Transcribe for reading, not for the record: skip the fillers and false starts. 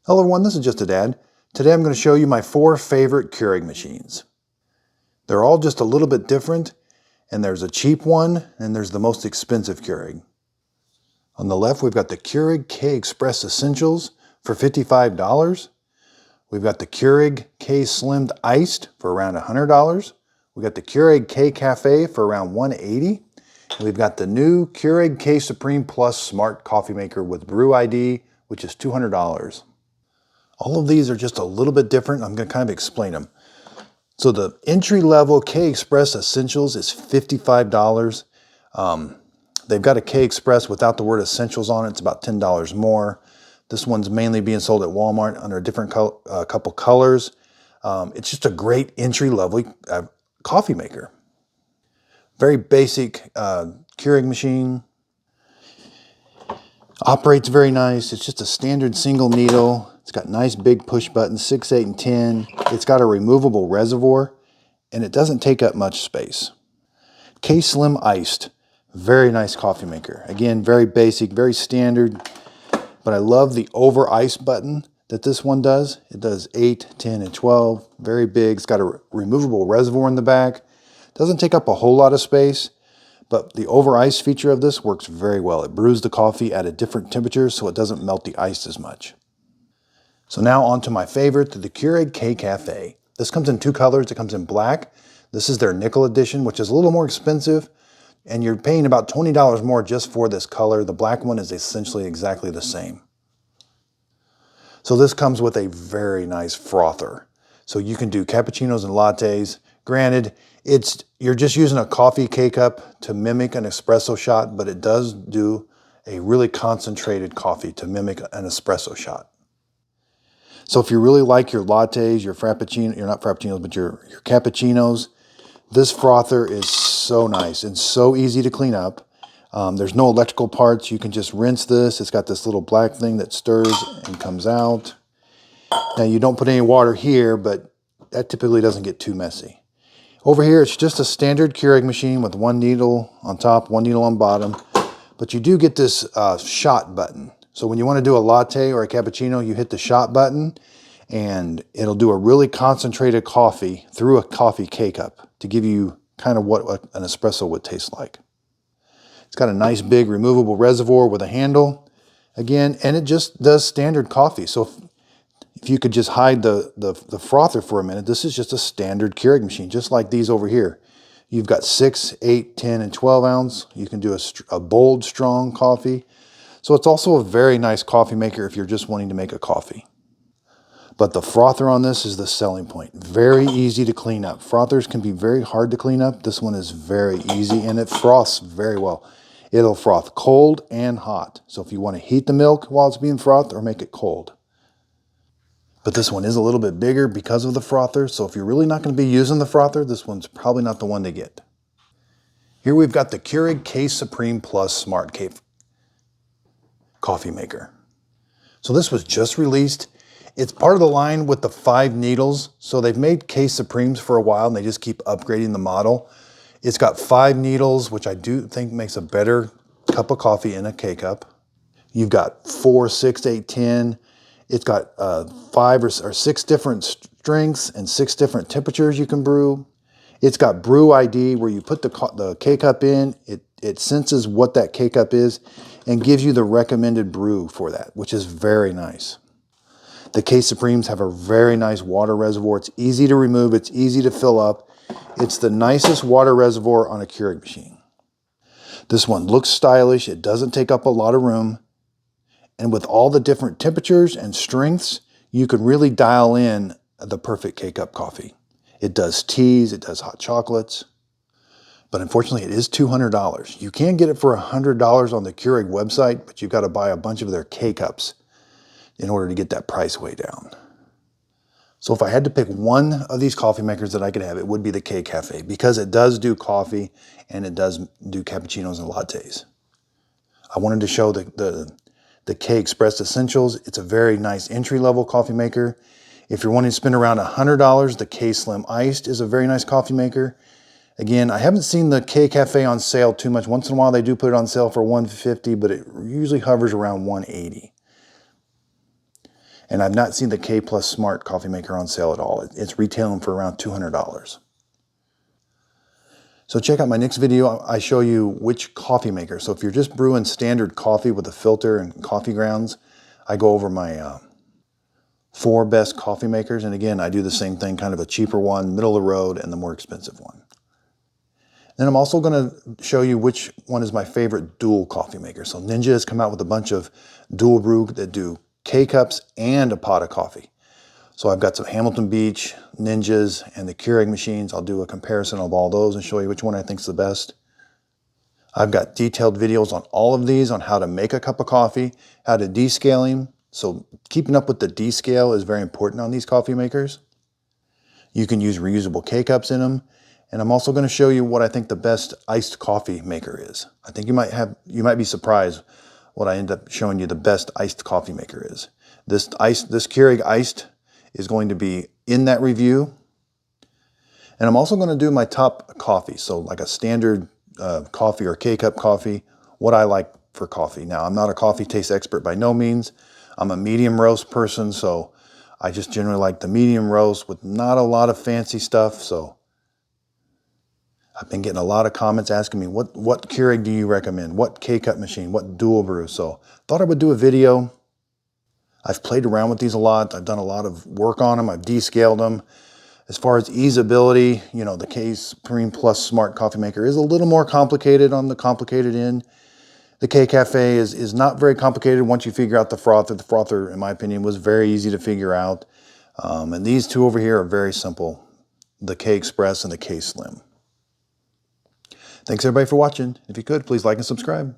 Hello everyone, this is Just a Dad. Today I'm going to show you my 4 favorite Keurig machines. They're all just a little bit different, and there's a cheap one and there's the most expensive Keurig. On the left we've got the Keurig K-Express Essentials for $55. We've got the Keurig K-Slimmed Iced for around $100. We've got the Keurig K-Cafe for around $180. And we've got the new Keurig K-Supreme Plus Smart Coffee Maker with Brew ID, which is $200. All of these are just a little bit different. I'm going to kind of explain them. So the entry-level K-Express Essentials is $55. They've got a K-Express without the word Essentials on it. It's about $10 more. This one's mainly being sold at Walmart under a different couple colors. It's just a great entry-level coffee maker. Very basic Keurig machine. Operates very nice. It's just a standard single needle. It's got nice big push buttons, 6, 8, and 10. It's got a removable reservoir, and it doesn't take up much space. K-Slim Iced, very nice coffee maker. Again, very basic, very standard, but I love the over ice button that this one does. It does 8, 10, and 12, very big. It's got a removable reservoir in the back. Doesn't take up a whole lot of space, but the over ice feature of this works very well. It brews the coffee at a different temperature so it doesn't melt the ice as much. So now on to my favorite, the Keurig K-Cafe. This comes in 2 colors. It comes in black. This is their nickel edition, which is a little more expensive, and you're paying about $20 more just for this color. The black one is essentially exactly the same. So this comes with a very nice frother. So you can do cappuccinos and lattes. Granted, you're just using a coffee K-cup to mimic an espresso shot, but it does do a really concentrated coffee to mimic an espresso shot. So if you really like your lattes, your frappuccino, you're not frappuccinos, but your cappuccinos, this frother is so nice and so easy to clean up. There's no electrical parts. You can just rinse this. It's got this little black thing that stirs and comes out. Now you don't put any water here, but that typically doesn't get too messy. Over here, it's just a standard Keurig machine with 1 needle on top, 1 needle on bottom, but you do get this shot button. So when you want to do a latte or a cappuccino, you hit the shot button and it'll do a really concentrated coffee through a coffee K-cup to give you kind of what an espresso would taste like. It's got a nice big removable reservoir with a handle again, and it just does standard coffee. So if you could just hide the frother for a minute, this is just a standard Keurig machine, just like these over here. You've got 6, 8, 10, and 12 ounce. You can do a bold, strong coffee. So it's also a very nice coffee maker if you're just wanting to make a coffee. But the frother on this is the selling point. Very easy to clean up. Frothers can be very hard to clean up. This one is very easy, and it froths very well. It'll froth cold and hot. So if you want to heat the milk while it's being frothed or make it cold. But this one is a little bit bigger because of the frother. So if you're really not going to be using the frother, this one's probably not the one to get. Here we've got the Keurig K-Supreme Plus Smart Coffee Maker. So this was just released. It's part of the line with the 5 needles. So they've made K-Supremes for a while and they just keep upgrading the model. It's got 5 needles, which I do think makes a better cup of coffee in a K-cup. You've got 4, 6, 8, 10. It's got 5 or 6 different strengths and 6 different temperatures you can brew. It's got Brew ID where you put the K-cup in, it senses what that K-cup is and gives you the recommended brew for that, which is very nice. The K-Supremes have a very nice water reservoir. It's easy to remove, it's easy to fill up. It's the nicest water reservoir on a Keurig machine. This one looks stylish, it doesn't take up a lot of room. And with all the different temperatures and strengths, you can really dial in the perfect K-cup coffee. It does teas, it does hot chocolates, but unfortunately it is $200. You can get it for $100 on the Keurig website, but you've got to buy a bunch of their K-cups in order to get that price way down. So if I had to pick one of these coffee makers that I could have, it would be the K-Cafe because it does do coffee and it does do cappuccinos and lattes. I wanted to show the K-Express Essentials. It's a very nice entry-level coffee maker. If you're wanting to spend around $100, the K-Slim Iced is a very nice coffee maker. Again, I haven't seen the K-Cafe on sale too much. Once in a while they do put it on sale for $150, but it usually hovers around $180. And I've not seen the K Plus Smart coffee maker on sale at all. It's retailing for around $200. So check out my next video. I show you which coffee maker. So if you're just brewing standard coffee with a filter and coffee grounds, I go over my 4 best coffee makers. And again, I do the same thing, kind of a cheaper one, middle of the road, and the more expensive one. Then I'm also going to show you which one is my favorite dual coffee maker. So Ninja has come out with a bunch of dual brew that do K-cups and a pot of coffee. So I've got some Hamilton Beach, Ninjas, and the Keurig machines. I'll do a comparison of all those and show you which one I think is the best. I've got detailed videos on all of these on how to make a cup of coffee, how to descale them. So keeping up with the descale is very important on these coffee makers. You can use reusable K-cups in them. And I'm also going to show you what I think the best iced coffee maker is. I think you might be surprised what I end up showing you the best iced coffee maker is. This Keurig iced is going to be in that review. And I'm also going to do my top coffee. So like a standard coffee or K-cup coffee, what I like for coffee. Now, I'm not a coffee taste expert by no means. I'm a medium roast person, so I just generally like the medium roast with not a lot of fancy stuff. So I've been getting a lot of comments asking me, what Keurig do you recommend? What K-cup machine? What dual brew? So thought I would do a video. I've played around with these a lot. I've done a lot of work on them. I've descaled them. As far as easeability, you know, the K-Supreme Plus Smart Coffee Maker is a little more complicated on the complicated end. The K-Cafe is not very complicated once you figure out the frother. The frother, in my opinion, was very easy to figure out. And these two over here are very simple. The K-Express and the K-Slim. Thanks everybody for watching. If you could, please like and subscribe.